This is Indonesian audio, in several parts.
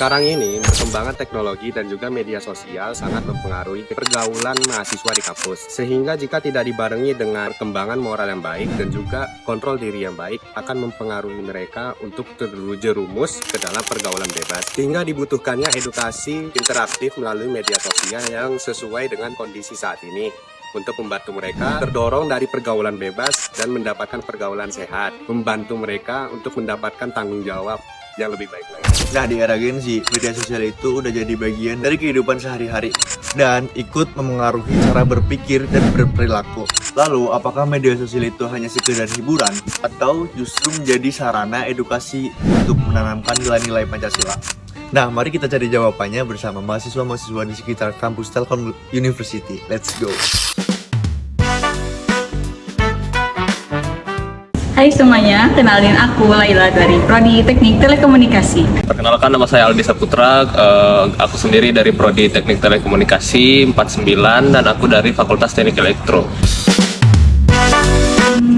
Sekarang ini, perkembangan teknologi dan juga media sosial sangat mempengaruhi pergaulan mahasiswa di kampus. Sehingga jika tidak dibarengi dengan perkembangan moral yang baik dan juga kontrol diri yang baik, akan mempengaruhi mereka untuk terjerumus ke dalam pergaulan bebas. Sehingga dibutuhkannya edukasi interaktif melalui media sosial yang sesuai dengan kondisi saat ini, untuk membantu mereka terdorong dari pergaulan bebas dan mendapatkan pergaulan sehat, membantu mereka untuk mendapatkan tanggung jawab yang lebih baik lagi. Nah, di era Gen Z, media sosial itu udah jadi bagian dari kehidupan sehari-hari dan ikut memengaruhi cara berpikir dan berperilaku. Lalu, apakah media sosial itu hanya sekedar hiburan atau justru menjadi sarana edukasi untuk menanamkan nilai-nilai Pancasila? Nah, mari kita cari jawabannya bersama mahasiswa-mahasiswa di sekitar kampus Telkom University. Let's go! Hai semuanya, kenalin aku Laila dari Prodi Teknik Telekomunikasi. Perkenalkan, nama saya Aldi Saputra, aku sendiri dari Prodi Teknik Telekomunikasi 49 dan aku dari Fakultas Teknik Elektro.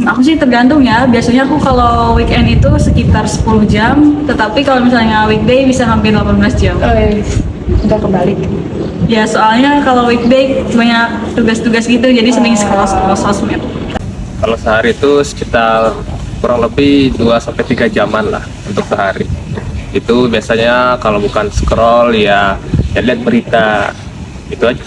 Aku sih tergantung ya, biasanya aku kalau weekend itu sekitar 10 jam, tetapi kalau misalnya weekday bisa hampir 18 jam. Udah kebalik. Ya soalnya kalau weekday banyak tugas-tugas gitu, jadi sering scroll sosmed. Kalau sehari itu sekitar kurang lebih 2-3 jaman lah untuk sehari. Itu biasanya kalau bukan scroll ya lihat berita, itu aja.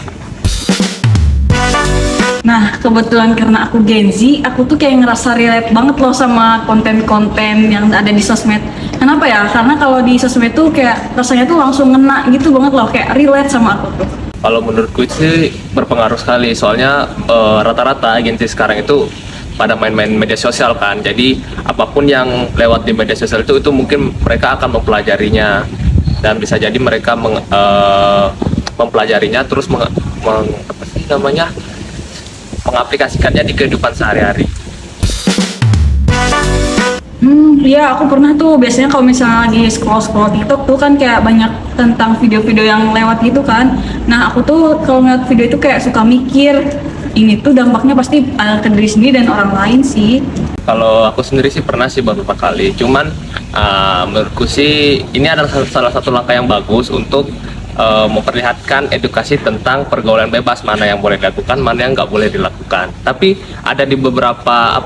Nah, kebetulan karena aku Gen Z, aku tuh kayak ngerasa relate banget loh sama konten-konten yang ada di sosmed. Kenapa ya? Karena kalau di sosmed tuh kayak rasanya tuh langsung ngena gitu banget loh, kayak relate sama aku tuh. Kalau menurutku sih berpengaruh sekali, soalnya rata-rata Gen Z sekarang itu pada main-main media sosial kan. Jadi apapun yang lewat di media sosial itu mungkin mereka akan mempelajarinya, dan bisa jadi mereka mempelajarinya terus mengaplikasikannya di kehidupan sehari-hari. Iya, aku pernah tuh, biasanya kalau misalnya lagi scroll TikTok tuh kan kayak banyak tentang video-video yang lewat gitu kan. Nah, aku tuh kalau ngeliat video itu kayak suka mikir, ini tuh dampaknya pasti ke diri sendiri dan orang lain sih. Kalau aku sendiri sih pernah sih beberapa kali, cuman menurutku sih ini adalah salah satu langkah yang bagus untuk memperlihatkan edukasi tentang pergaulan bebas, mana yang boleh dilakukan, mana yang nggak boleh dilakukan. Tapi ada di beberapa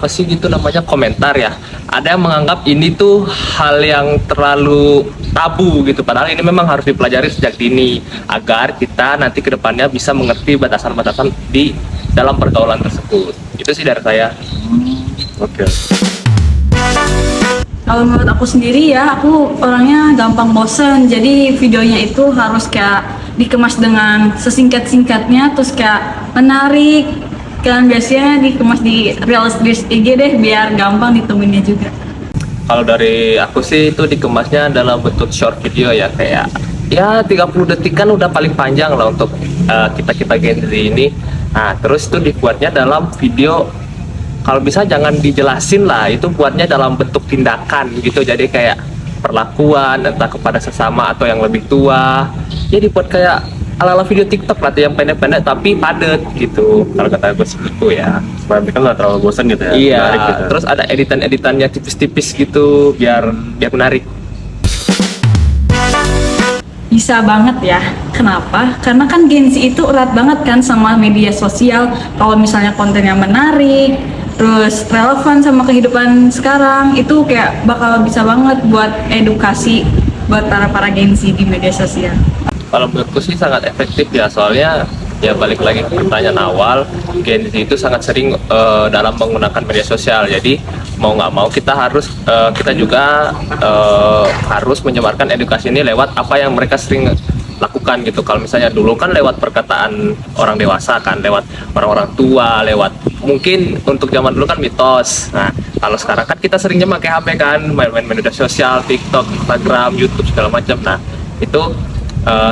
komentar ya, ada yang menganggap ini tuh hal yang terlalu tabu gitu, padahal ini memang harus dipelajari sejak dini agar kita nanti kedepannya bisa mengerti batasan-batasan di dalam pergaulan tersebut. Itu sih dari saya. Oke. Kalau menurut aku sendiri ya, aku orangnya gampang bosen, jadi videonya itu harus kayak dikemas dengan sesingkat-singkatnya, terus kayak menarik. Kan biasanya dikemas di Reels IG deh, biar gampang ditemuinnya juga. Kalau dari aku sih itu dikemasnya dalam bentuk short video ya, kayak ya 30 detik kan udah paling panjang lah untuk kita Gen Z ini. Nah, terus itu dibuatnya dalam video, kalau bisa jangan dijelasin lah, itu buatnya dalam bentuk tindakan gitu, jadi kayak perlakuan entah kepada sesama atau yang lebih tua. Jadi buat kayak ala-ala video TikTok lah tuh, yang pendek-pendek tapi padat gitu, kalau kata gue segitu ya. Berarti kan nggak terlalu bosan gitu ya? Iya, Menarik gitu. terus ada editan-editannya tipis-tipis gitu biar menarik. Bisa banget ya. Kenapa? Karena kan Gen Z itu erat banget kan sama media sosial. Kalau misalnya kontennya menarik, terus relevan sama kehidupan sekarang, itu kayak bakal bisa banget buat edukasi buat para Gen Z di media sosial. Kalau menurutku sih sangat efektif ya, soalnya ya balik lagi ke pertanyaan awal, Gen Z itu sangat sering dalam menggunakan media sosial. Jadi mau nggak mau kita juga harus menyebarkan edukasi ini lewat apa yang mereka sering lakukan gitu. Kalau misalnya dulu kan lewat perkataan orang dewasa kan, lewat orang-orang tua, lewat mungkin untuk zaman dulu kan mitos. Nah, kalau sekarang kan kita seringnya pakai HP kan, main-main media sosial, TikTok, Instagram, YouTube segala macam. Nah, itu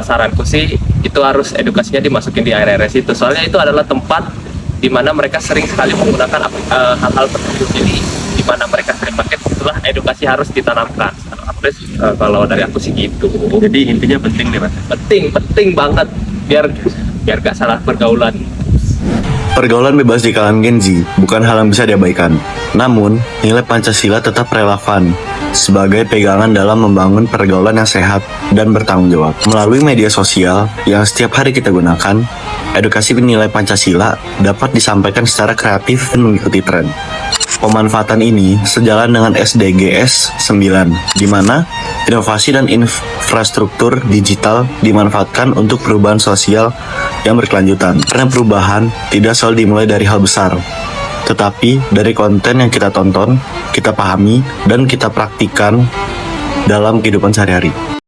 saranku sih itu harus edukasinya dimasukin di RRS itu, soalnya itu adalah tempat di mana mereka sering sekali menggunakan hal-hal tersebut. Jadi di mana mereka sering pakai, itulah edukasi harus ditanamkan. Kalau dari aku sih gitu. Jadi intinya penting nih, Mas. Penting banget biar gak salah pergaulan. Pergaulan bebas di kalangan Gen Z bukan hal yang bisa diabaikan. Namun, nilai Pancasila tetap relevan sebagai pegangan dalam membangun pergaulan yang sehat dan bertanggung jawab. Melalui media sosial yang setiap hari kita gunakan, edukasi nilai Pancasila dapat disampaikan secara kreatif dan mengikuti tren. Pemanfaatan ini sejalan dengan SDGs 9, di mana inovasi dan infrastruktur digital dimanfaatkan untuk perubahan sosial yang berkelanjutan. Karena perubahan tidak selalu dimulai dari hal besar, tetapi dari konten yang kita tonton, kita pahami, dan kita praktikkan dalam kehidupan sehari-hari.